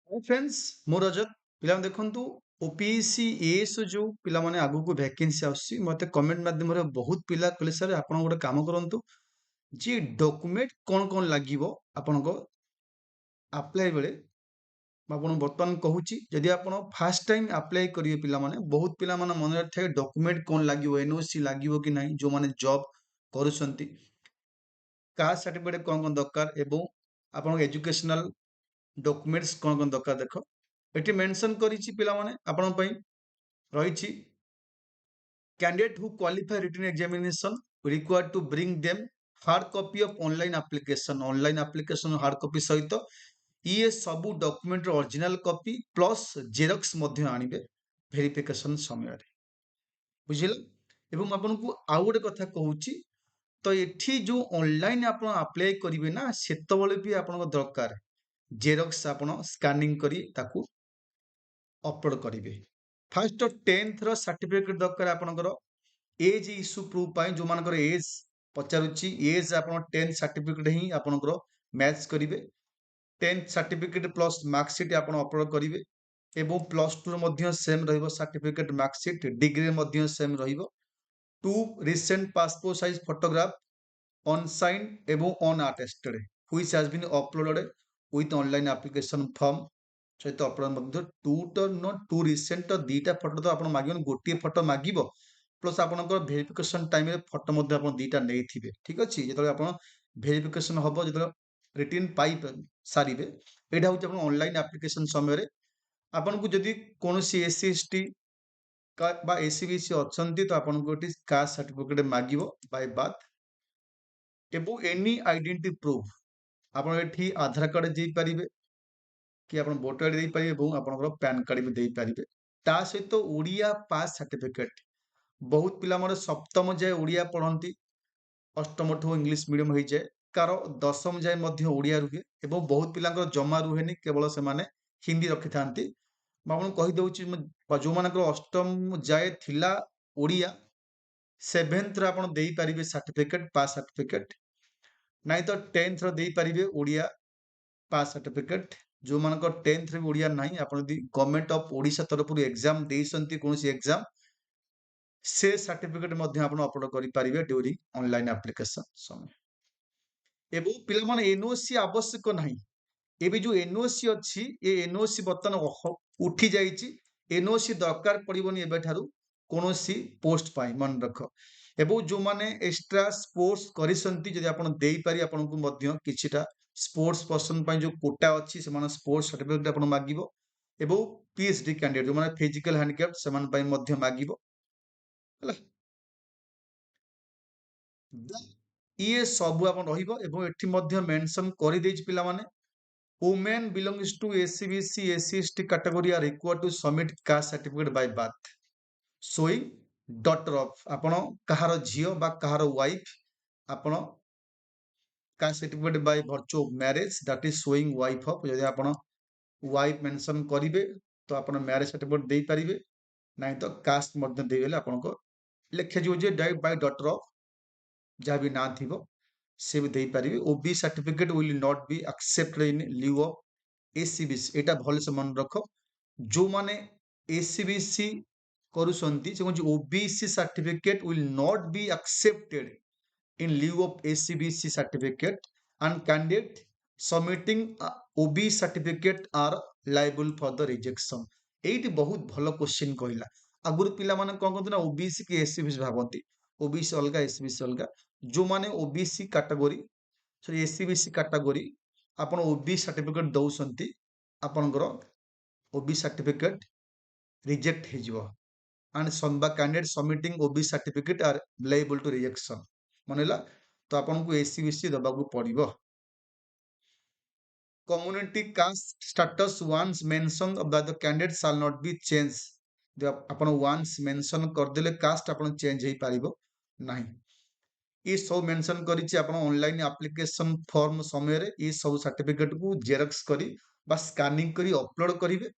Hi friends मो रजत पिला देखंतु ओपीएससी एएस जो पिला माने आगु को वैकेंसी आसी मते कमेंट माध्यम रे बहुत पिला कहले सर आपण गोटे काम करंतु जे डॉक्यूमेंट कोन कोन लागिवो आपण को अप्लाई बेले आपण वर्तमान कहूची यदि आपण फर्स्ट टाइम अप्लाई करिवे पिला माने बहुत पिला माने मन थे डॉक्यूमेंट कोन लागिवो एनओसी लागिवो कि नहीं जो माने जॉब करूसंती कास्ट सर्टिफिकेट कोन कोन दरकार एवं आपण एजुकेशनल डॉक्यूमेंट्स कोन कोन दरकार देखो एटी मेंशन करिछि पिला माने आपण पई रहिछि candidate who qualify written examination required to bring them hard copy of online application hard copy सहित ये सबू document original copy plus xerox मध्य आनिबे वेरिफिकेशन समय बुझिल एवं आपनको आउ गोटे कथा कहूची तो एठी जो ऑनलाइन आपण अप्लाई करिवे ना सेतबेले भी आपनको दरकार जेरॉक्स आपण स्कैनिंग करी ताकू अपलोड करिवे फर्स्ट 10th रो सर्टिफिकेट दरकार आपनकर एज इश्यू प्रूफ पाई जो मानकर एज पचारुची एज आपण 10 सर्टिफिकेट ही आपनकर मैच करिवे 10 सर्टिफिकेट प्लस मार्कशीट आपण अपलोड करिवे एवं प्लस 2 मध्य सेम रहइबो सर्टिफिकेट मार्कशीट डिग्री मध्य सेम रहइबो two recent passport size photograph on sign एवं on attested which has been uploaded with online application form सहित अपलोड मध्य टू तो नो टू रिसेंट दीटा फोटो तो आपण मागिबन गोटिए फोटो मागिबो प्लस आपनकर वेरिफिकेशन टाइम रे फोटो मध्य आपण दीटा नै थिबे ठीक अछि जेतले आपण वेरिफिकेशन हबो जेतले रिटन पाई सारिबे एटा होची आपण ऑनलाइन एप्लिकेशन समय रे आपनको जदि कोनोसी एससी एसटी का बा एसीबीसी अछंती तो आपनको गोटी कास्ट सर्टिफिकेट मागिबो बाय बात एबो एनी आइडेंटिटी प्रूफ आपण एठी आधार कार्ड देई परिबे कि आपण वोटर आईडी देई परिबे एवं आपनकर पैन कार्ड भी देई परिबे ता सहित ओडिया पास सर्टिफिकेट बहुत पिला मोर सप्तम जाय ओडिया पढ़ंती अष्टम ठू इंग्लिश मीडियम हो जाए कार दशम जाए मध्य ओडिया रुहे एवं बहुत पिलांकर जमा रुहेनी केवल से माने हिंदी रखि थांती आपण कहि दउची जो मानकर अष्टम जाए थिला ओडिया 7th रे आपण देई परिबे सर्टिफिकेट पास सर्टिफिकेट नाही तो 10th रे देई परिबे ओडिया पास सर्टिफिकेट जो मानकर 10th रे ओडिया नाही आपण यदि गवर्नमेंट ऑफ ओडिशा तरफ एग्जाम देइसंती कोनसी एग्जाम से सर्टिफिकेट मध्य आपण अपलोड करि परिबे ड्यूरिंग ऑनलाइन एप्लिकेशन समय एवं पिला माने एनओसी आवश्यक नाही एबे जो एनओसी अछि ए एनओसी बर्तन उठी जाइछि एनओसी दरकार पड़िबोनी एबे ठारू कोनोसी पोस्ट पाई मन रख एवं जो माने एक्स्ट्रा स्पोर्ट्स करिसंती जदि आपण देई पारि आपनको मध्य किछिटा स्पोर्ट्स पर्सन पाई जो कोटा अछि से माने स्पोर्ट्स सर्टिफिकेट आपण मागिबो एवं पीएचडी कैंडिडेट जो माने फिजिकल हैंडिकैप सेमान पाई मध्य मागिबो हला ये सब आपण रहिबो एवं एठी मध्य मेंशन करि देछि पिला माने women belongs to SCBC SC/ST category are required to submit caste certificate by birth showing daughter of आपण कहार झियो बा कहार वाइफ आपण caste certificate by virtue of marriage that is showing wife of यदि आपण वाइफ मेंशन करिवे तो आपण marriage certificate देई परिवे नाही तो कास्ट मध्य देइले आपण को लेखे जो जे बाय डॉटर ऑफ जहाँ भी ना थिबो से भी देई परिवे OBC certificate will not be accepted in lieu of SEBC एटा भल से मन रख जो माने एसीबीसी करूसंती से कहूँ OBC certificate will not be accepted in lieu of ACBC certificate and candidate submitting OB certificate are liable for the rejection eighty बहुत भलो क्वेश्चन कहला आगुर पिला माने कोन कहते ना ओबीसी की एससीबीसी भाबंती ओबीसी अलगा एससीबीसी अलगा जो माने OBC category sorry SCBC category आपण ओबी सर्टिफिकेट दउसंती आपनकर ओबी सर्टिफिकेट रिजेक्ट हे जिवो and some candidate submitting OB certificate are liable to rejection मानेला तो आपन को SCBC दबाकू पड़िबो community caste status once mentioned by the candidate shall not be changed जब अपन once mention कर देले कास्ट अपन चेंज हे पारिबो नाही ई सब मेंशन करिछि अपन ऑनलाइन एप्लीकेशन फॉर्म समय रे ई सब सर्टिफिकेट को जेरॉक्स करी बा स्कैनिंग करी अपलोड करिवे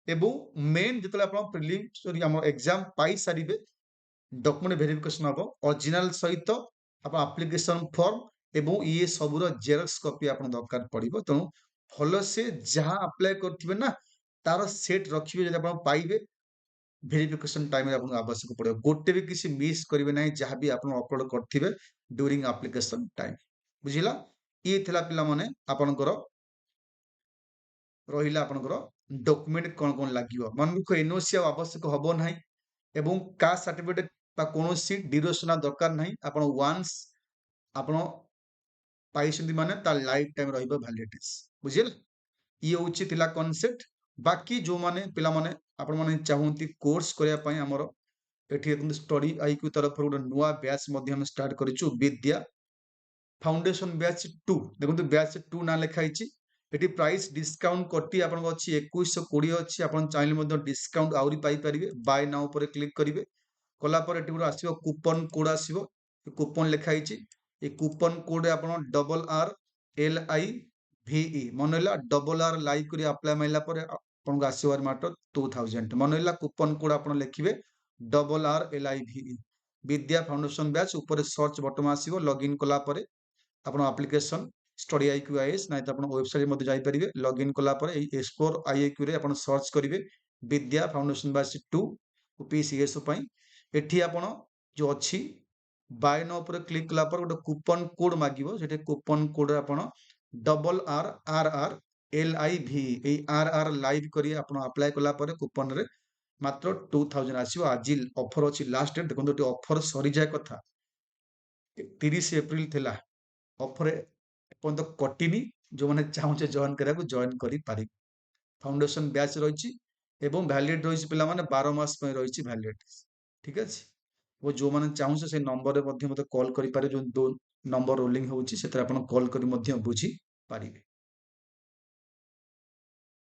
एवं मेन जतले अपन प्रीलिम सॉरी हमर एग्जाम पाई सारिबे डॉक्यूमेंट वेरिफिकेशन हबो ओरिजिनल सहित आप एप्लीकेशन फॉर्म एवं ये सबुर जेरॉक्स कॉपी आपन दरकार पड़िबो तणु ଭଲସେ ଯାହା ଆପ୍ଲାଏ କରିଥିବେ ନା ତାର ସେଟ୍ ରଖିବେ, ଯଦି ଆପଣ ପାଇବେ ଭେରିଫିକେସନ ଟାଇମରେ ଆପଣଙ୍କୁ ଆବଶ୍ୟକ ପଡ଼ିବ। ଗୋଟେ ବି କିଛି ମିସ୍ କରିବେ ନାହିଁ ଯାହା ବି ଆପଣ ଅପଲୋଡ କରିଥିବେ ଡ୍ୟୁରିଂ ଆପ୍ଲିକେସନ ଟାଇମ। ବୁଝିଲା? ଇଏ ଥିଲା ପିଲାମାନେ ଆପଣଙ୍କର ରହିଲା ଆପଣଙ୍କର ଡକୁମେଣ୍ଟ କଣ କଣ ଲାଗିବ। ମନେରଖ ଏନ୍ଓସି ଆଉ ଆବଶ୍ୟକ ହବ ନାହିଁ ଏବଂ କାଷ୍ଟ ସାର୍ଟିଫିକେଟ ବା କୌଣସି ଡ୍ୟୁରେସନ ଦରକାର ନାହିଁ। ଆପଣ ୱାନ୍ସ ଆପଣ ପାଇଛନ୍ତି ମାନେ ତା ଲାଇଫ ଟାଇମ ରହିବ ଭ୍ୟାଲିଡିଟି। ବୁଝିଲେ? ଇଏ ହଉଛି ଥିଲା କନସେପ୍ଟ। ବାକି ଯୋଉମାନେ ପିଲାମାନେ ଆପଣ ମାନେ ଚାହୁଁନ୍ତି କୋର୍ସ କରିବା ପାଇଁ ଆମର ଏଠି ଦେଖନ୍ତୁ ଷ୍ଟଡି ଆଇକ୍ୟୁ ତରଫରୁ ଗୋଟେ ନୂଆ ବ୍ୟାଚ୍ ମଧ୍ୟ ଆମେ ଷ୍ଟାର୍ଟ କରିଛୁ, ବିଦ୍ୟା ଫାଉଣ୍ଡେସନ ବ୍ୟାଚ୍ 2। ଦେଖନ୍ତୁ ବ୍ୟାଚ୍ 2 ନାଁ ଲେଖା ହେଇଛି। ଏଠି ପ୍ରାଇସ୍ ଡିସକାଉଣ୍ଟ କଟି ଆପଣଙ୍କ ଅଛି 2120 ଅଛି। ଆପଣ ଚାହିଁଲେ ମଧ୍ୟ ଡିସକାଉଣ୍ଟ ଆହୁରି ପାଇପାରିବେ। ବାଇ ନାଉ ଉପରେ କ୍ଲିକ୍ କରିବେ। କଲା ପରେ ଏଠି ଗୋଟେ ଆସିବ କୁପନ କୋଡ୍ ଆସିବ। କୁପନ ଲେଖା ହେଇଛି। ଏ କୁପନ କୋଡ୍ ଆପଣ RRLIVE ମନେ ହେଲା, RR ଲାଇକ୍ କରି ଆପ୍ଲାଏ ମାରିଲା ପରେ ଆପଣଙ୍କୁ ଆସିବ ମାତ୍ର 2000। ମନେ ହେଲା କୁପନ କୋଡ୍ ଆପଣ ଲେଖିବେ RRLIVE ବିଦ୍ୟା ଫାଉଣ୍ଡେସନ ବ୍ୟାଚ୍। ଉପରେ ସର୍ଚ୍ଚ ବଟନ ଆସିବ। ଲଗ୍ଇନ୍ କଲା ପରେ ଆପଣ ଆପ୍ଲିକେସନ ଷ୍ଟଡି ଆଇକ୍ୟୁ ଆଇଏସ୍ ନାଇଁ ତ ଆପଣ ୱେବସାଇଟ୍ ମଧ୍ୟ ଯାଇପାରିବେ। ଲଗ୍ଇନ୍ କଲା ପରେ ଏଇ ଏକ୍ସପ୍ଲୋର ଆଇଆଇକ୍ୟୁ ରେ ଆପଣ ସର୍ଚ୍ଚ କରିବେ ବିଦ୍ୟା ଫାଉଣ୍ଡେସନ ବ୍ୟାଚ୍ 2 OPCS ପାଇଁ। ଏଠି ଆପଣ ଯୋଉ ଅଛି ବାଇ ନାଉ ଉପରେ କ୍ଲିକ୍ କଲା ପରେ ଗୋଟେ କୁପନ କୋଡ୍ ମାଗିବ। ସେଠି କୁପନ କୋଡ୍ ଆପଣ RRLIVE ଏଇ RR ଲାଇଭ୍ କରି ଆପଣ ଆପ୍ଲାଏ କଲା ପରେ କୁପନରେ ମାତ୍ର 2000 ଆସିବ। ଆଜି ଅଫର ଅଛି ଲାଷ୍ଟ ଡେଟ୍। ଦେଖନ୍ତୁ ଏଠି ଅଫର ସରିଯାଏ କଥା 30 ଏପ୍ରିଲ ଥିଲା। ଅଫର ଏପର୍ଯ୍ୟନ୍ତ କଟିନି। ଯୋଉମାନେ ଚାହୁଁଛେ ଜଏନ୍ କରିବାକୁ ଜଏନ୍ କରିପାରିବେ। ଫାଉଣ୍ଡେସନ ବ୍ୟାଚ୍ ରହିଛି ଏବଂ ଭ୍ୟାଲିଡ୍ ରହିଛି ପିଲାମାନେ 12 ମାସ ପାଇଁ ରହିଛି ଭ୍ୟାଲିଡ୍। ଠିକ ଅଛି? ଓ ଯୋଉମାନେ ଚାହୁଁଛେ ସେଇ ନମ୍ବରରେ ମଧ୍ୟ ମୋତେ କଲ୍ କରିପାରିବେ। ଯୋଉ ନମ୍ବର ରୋଲିଂ ହଉଛି ସେଥିରେ ଆପଣ କଲ୍ କରି ମଧ୍ୟ ବୁଝିପାରିବେ।